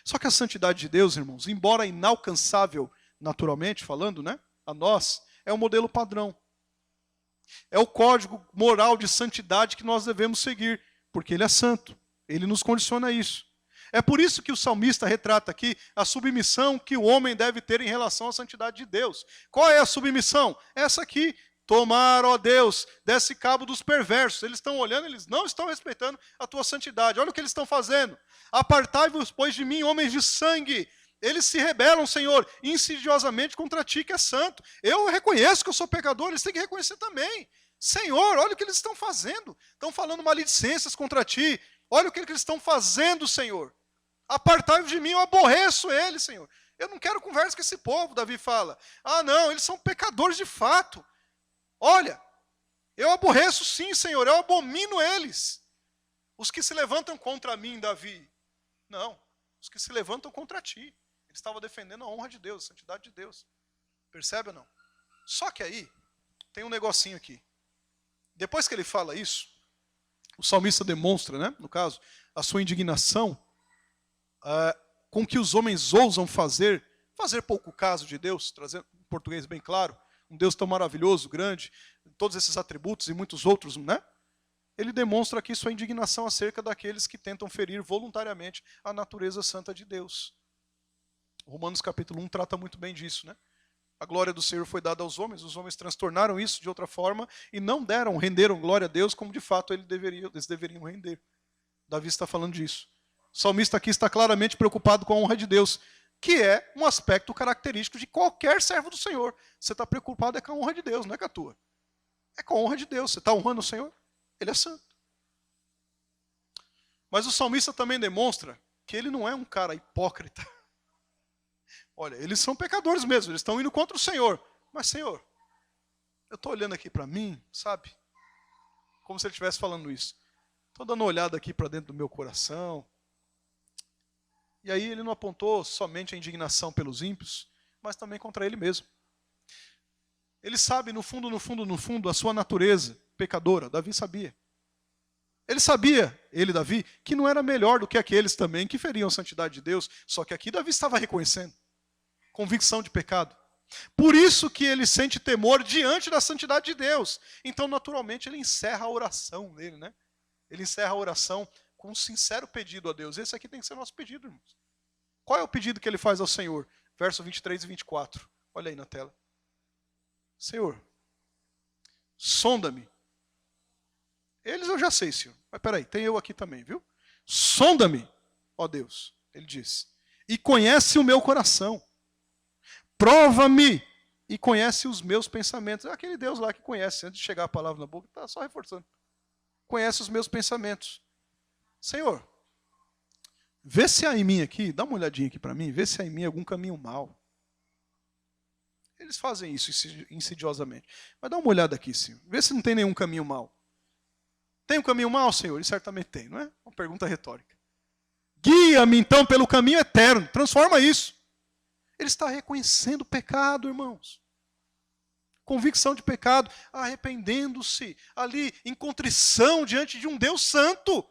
Só que a santidade de Deus, irmãos, embora inalcançável naturalmente falando, né, a nós, é o modelo padrão. É o código moral de santidade que nós devemos seguir, porque Ele é santo. Ele nos condiciona a isso. É por isso que o salmista retrata aqui a submissão que o homem deve ter em relação à santidade de Deus. Qual é a submissão? Essa aqui. Tomar, ó Deus, desse cabo dos perversos. Eles estão olhando, eles não estão respeitando a tua santidade. Olha o que eles estão fazendo. Apartai-vos, pois, de mim, homens de sangue. Eles se rebelam, Senhor, insidiosamente contra ti, que é santo. Eu reconheço que eu sou pecador, eles têm que reconhecer também. Senhor, olha o que eles estão fazendo. Estão falando maledicências contra ti. Olha o que eles estão fazendo, Senhor. Apartai-vos de mim, eu aborreço eles, Senhor. Eu não quero conversa com esse povo, Davi fala. Ah, não, eles são pecadores de fato. Olha, eu aborreço sim, Senhor, eu abomino eles. Os que se levantam contra mim, Davi. Não, os que se levantam contra ti. Ele estava defendendo a honra de Deus, a santidade de Deus. Percebe ou não? Só que aí, tem um negocinho aqui. Depois que ele fala isso, o salmista demonstra, né, no caso, a sua indignação com que os homens ousam fazer pouco caso de Deus, trazendo em português bem claro, um Deus tão maravilhoso, grande, todos esses atributos e muitos outros, né? Ele demonstra aqui sua indignação acerca daqueles que tentam ferir voluntariamente a natureza santa de Deus. Romanos capítulo 1 trata muito bem disso, né? A glória do Senhor foi dada aos homens, os homens transtornaram isso de outra forma e não renderam glória a Deus como de fato eles deveriam render. Davi está falando disso. O salmista aqui está claramente preocupado com a honra de Deus, que é um aspecto característico de qualquer servo do Senhor. Você está preocupado com a honra de Deus, não é com a tua. É com a honra de Deus. Você está honrando o Senhor? Ele é santo. Mas o salmista também demonstra que ele não é um cara hipócrita. Olha, eles são pecadores mesmo, eles estão indo contra o Senhor. Mas, Senhor, eu estou olhando aqui para mim, sabe? Como se ele estivesse falando isso. Estou dando uma olhada aqui para dentro do meu coração. E aí ele não apontou somente a indignação pelos ímpios, mas também contra ele mesmo. Ele sabe, no fundo, a sua natureza pecadora. Davi sabia. Ele sabia, Davi, que não era melhor do que aqueles também que feriam a santidade de Deus. Só que aqui Davi estava reconhecendo. Convicção de pecado. Por isso que ele sente temor diante da santidade de Deus. Então, naturalmente, ele encerra a oração dele, né? Ele encerra a oração com um sincero pedido a Deus. Esse aqui tem que ser o nosso pedido, irmãos. Qual é o pedido que ele faz ao Senhor? Verso 23 e 24. Olha aí na tela. Senhor, sonda-me. Eles eu já sei, Senhor. Mas peraí, tem eu aqui também, viu? Sonda-me, ó Deus, ele disse, e conhece o meu coração. Prova-me e conhece os meus pensamentos. É aquele Deus lá que conhece, antes de chegar a palavra na boca, está só reforçando. Conhece os meus pensamentos. Senhor, vê se há em mim aqui, dá uma olhadinha aqui para mim, vê se há em mim algum caminho mau. Eles fazem isso insidiosamente. Mas dá uma olhada aqui, Senhor. Vê se não tem nenhum caminho mau. Tem um caminho mau, Senhor? Ele certamente tem, não é? Uma pergunta retórica. Guia-me então pelo caminho eterno. Transforma isso. Ele está reconhecendo o pecado, irmãos. Convicção de pecado, arrependendo-se ali em contrição diante de um Deus santo.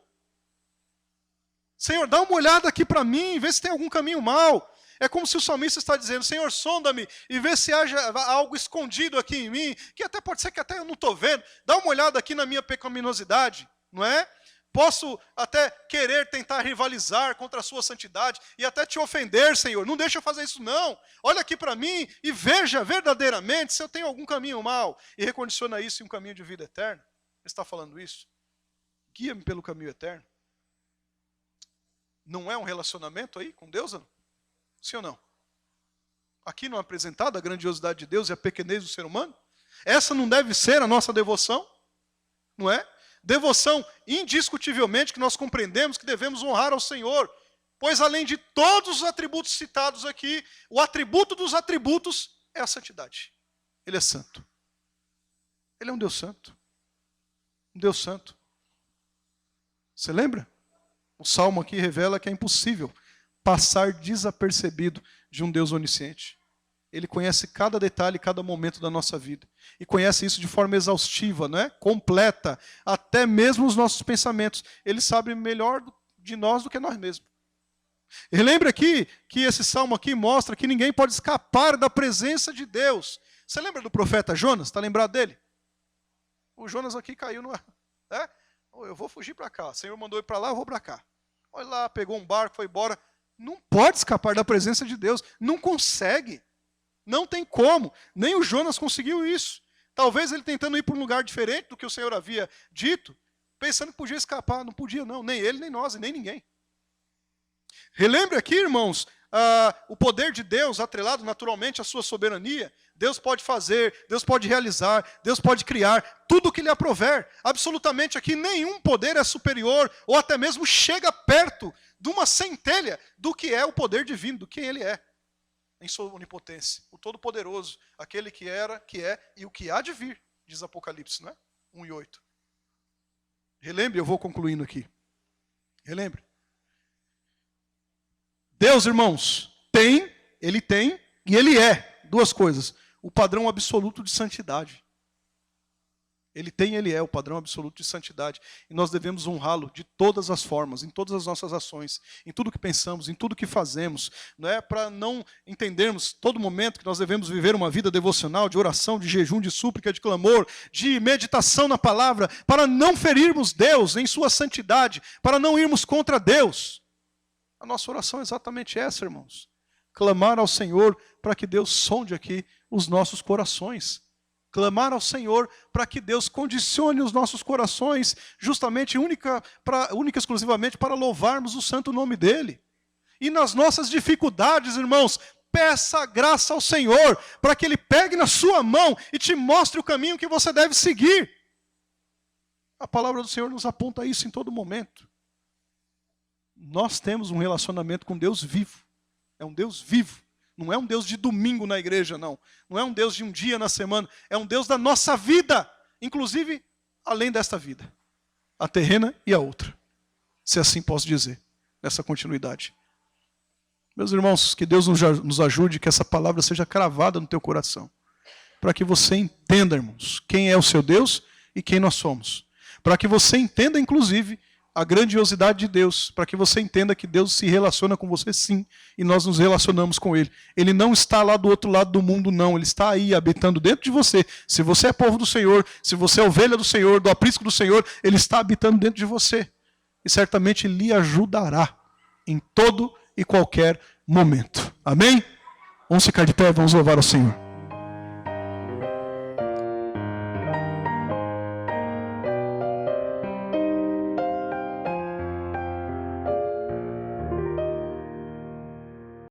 Senhor, dá uma olhada aqui para mim, vê se tem algum caminho mau. É como se o salmista está dizendo: Senhor, sonda-me e vê se haja algo escondido aqui em mim, que até pode ser que até eu não estou vendo. Dá uma olhada aqui na minha pecaminosidade, não é? Posso até querer tentar rivalizar contra a sua santidade e até te ofender, Senhor. Não deixa eu fazer isso, não. Olha aqui para mim e veja verdadeiramente se eu tenho algum caminho mau. E recondiciona isso em um caminho de vida eterna. Ele está falando isso. Guia-me pelo caminho eterno. Não é um relacionamento aí com Deus, não? Sim ou não? Aqui não é apresentada a grandiosidade de Deus e a pequenez do ser humano? Essa não deve ser a nossa devoção? Não é? Devoção, indiscutivelmente, que nós compreendemos que devemos honrar ao Senhor, pois além de todos os atributos citados aqui, o atributo dos atributos é a santidade. Ele é santo. Ele é um Deus santo. Um Deus santo. Você lembra? O Salmo aqui revela que é impossível passar desapercebido de um Deus onisciente. Ele conhece cada detalhe, cada momento da nossa vida. E conhece isso de forma exaustiva, não é? Completa, até mesmo os nossos pensamentos. Ele sabe melhor de nós do que nós mesmos. E lembra aqui que esse salmo aqui mostra que ninguém pode escapar da presença de Deus. Você lembra do profeta Jonas? Está lembrado dele? O Jonas aqui caiu no... Eu vou fugir para cá. O Senhor mandou ir para lá, eu vou para cá. Olha lá, pegou um barco, foi embora. Não pode escapar da presença de Deus. Não consegue. Não tem como. Nem o Jonas conseguiu isso. Talvez ele tentando ir para um lugar diferente do que o Senhor havia dito, pensando que podia escapar. Não podia, não. Nem ele, nem nós, e nem ninguém. Relembre aqui, irmãos, o poder de Deus atrelado naturalmente à sua soberania. Deus pode fazer, Deus pode realizar, Deus pode criar tudo o que lhe aprover. Absolutamente aqui nenhum poder é superior ou até mesmo chega perto de uma centelha do que é o poder divino, do que ele é. Em sua onipotência, o Todo-Poderoso, aquele que era, que é e o que há de vir, diz Apocalipse, não é? 1:8. Relembre, eu vou concluindo aqui. Relembre. Deus, irmãos, ele tem e ele é duas coisas. O padrão absoluto de santidade. Ele tem e ele é o padrão absoluto de santidade. E nós devemos honrá-lo de todas as formas, em todas as nossas ações, em tudo que pensamos, em tudo que fazemos. Não é para não entendermos todo momento que nós devemos viver uma vida devocional, de oração, de jejum, de súplica, de clamor, de meditação na palavra, para não ferirmos Deus em sua santidade, para não irmos contra Deus. A nossa oração é exatamente essa, irmãos. Clamar ao Senhor para que Deus sonde aqui os nossos corações. Clamar ao Senhor para que Deus condicione os nossos corações, justamente, única e exclusivamente para louvarmos o santo nome dEle. E nas nossas dificuldades, irmãos, peça graça ao Senhor, para que Ele pegue na sua mão e te mostre o caminho que você deve seguir. A palavra do Senhor nos aponta isso em todo momento. Nós temos um relacionamento com Deus vivo. É um Deus vivo. Não é um Deus de domingo na igreja, não. Não é um Deus de um dia na semana. É um Deus da nossa vida. Inclusive, além desta vida. A terrena e a outra. Se assim posso dizer. Nessa continuidade. Meus irmãos, que Deus nos ajude, que essa palavra seja cravada no teu coração. Para que você entenda, irmãos, quem é o seu Deus e quem nós somos. Para que você entenda, inclusive, a grandiosidade de Deus, para que você entenda que Deus se relaciona com você sim, e nós nos relacionamos com Ele. Ele não está lá do outro lado do mundo, não. Ele está aí, habitando dentro de você. Se você é povo do Senhor, se você é ovelha do Senhor, do aprisco do Senhor, Ele está habitando dentro de você. E certamente lhe ajudará em todo e qualquer momento. Amém? Vamos ficar de pé, vamos louvar ao Senhor.